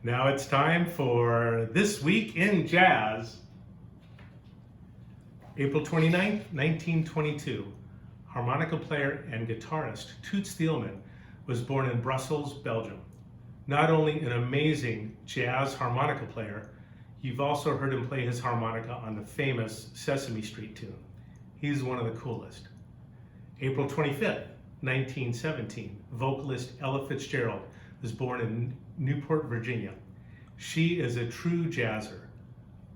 Now it's time for This Week in Jazz. April 29th, 1922, harmonica player and guitarist Toots Thielemans was born in Brussels, Belgium. Not only an amazing jazz harmonica player, you've also heard him play his harmonica on the famous Sesame Street tune. He's one of the coolest. April 25th, 1917, vocalist Ella Fitzgerald was born in Newport, Virginia. She is a true jazzer,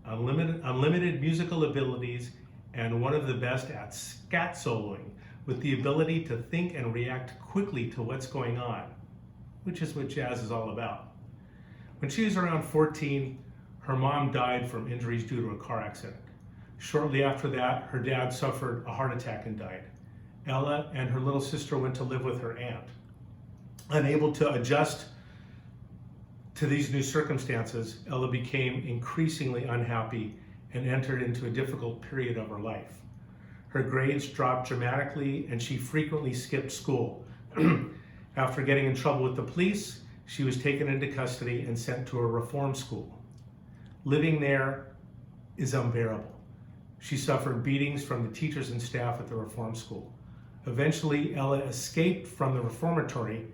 unlimited musical abilities, and one of the best at scat soloing, with the ability to think and react quickly to what's going on, which is what jazz is all about. When she was around 14, her mom died from injuries due to a car accident. Shortly after that, her dad suffered a heart attack and died. Ella and her little sister went to live with her aunt. Unable to adjust to these new circumstances, Ella became increasingly unhappy and entered into a difficult period of her life. Her grades dropped dramatically and she frequently skipped school. After getting in trouble with the police, she was taken into custody and sent to a reform school. Living there is unbearable. She suffered beatings from the teachers and staff at the reform school. Eventually, Ella escaped from the reformatory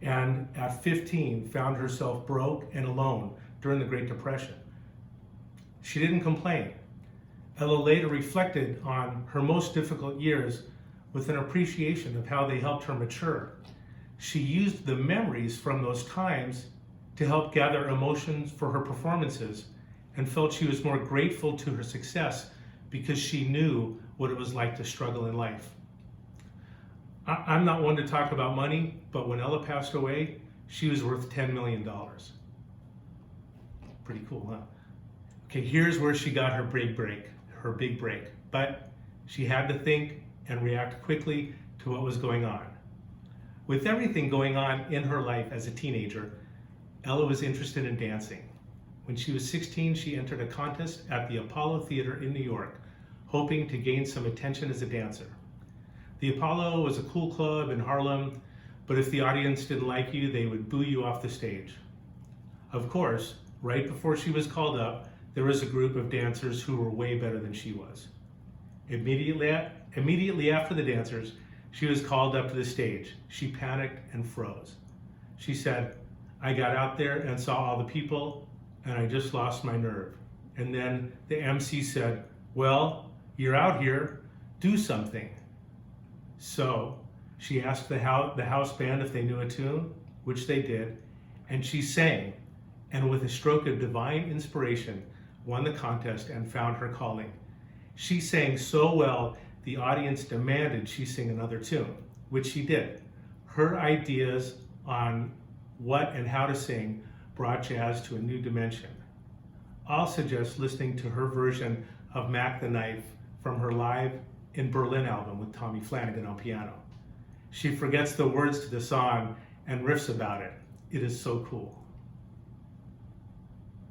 and at 15 found herself broke and alone during the Great Depression. She didn't complain. Ella later reflected on her most difficult years with an appreciation of how they helped her mature. She used the memories from those times to help gather emotions for her performances and felt she was more grateful to her success because she knew what it was like to struggle in life. I'm not one to talk about money, but when Ella passed away, she was worth $10 million. Pretty cool, huh? Okay, here's where she got her big break. But she had to think and react quickly to what was going on. With everything going on in her life as a teenager, Ella was interested in dancing. When she was 16, she entered a contest at the Apollo Theater in New York, hoping to gain some attention as a dancer. The Apollo was a cool club in Harlem, but if the audience didn't like you, they would boo you off the stage. Of course, right before she was called up, there was a group of dancers who were way better than she was. Immediately after the dancers, she was called up to the stage. She panicked and froze. She said, "I got out there and saw all the people, and I just lost my nerve." And then the MC said, "Well, you're out here, do something." So she asked the house band if they knew a tune, which they did, and she sang, and with a stroke of divine inspiration, won the contest and found her calling. She sang so well, the audience demanded she sing another tune, which she did. Her ideas on what and how to sing brought jazz to a new dimension. I'll suggest listening to her version of Mac the Knife from her Live in Berlin album with Tommy Flanagan on piano. She forgets the words to the song and riffs about it. It is so cool.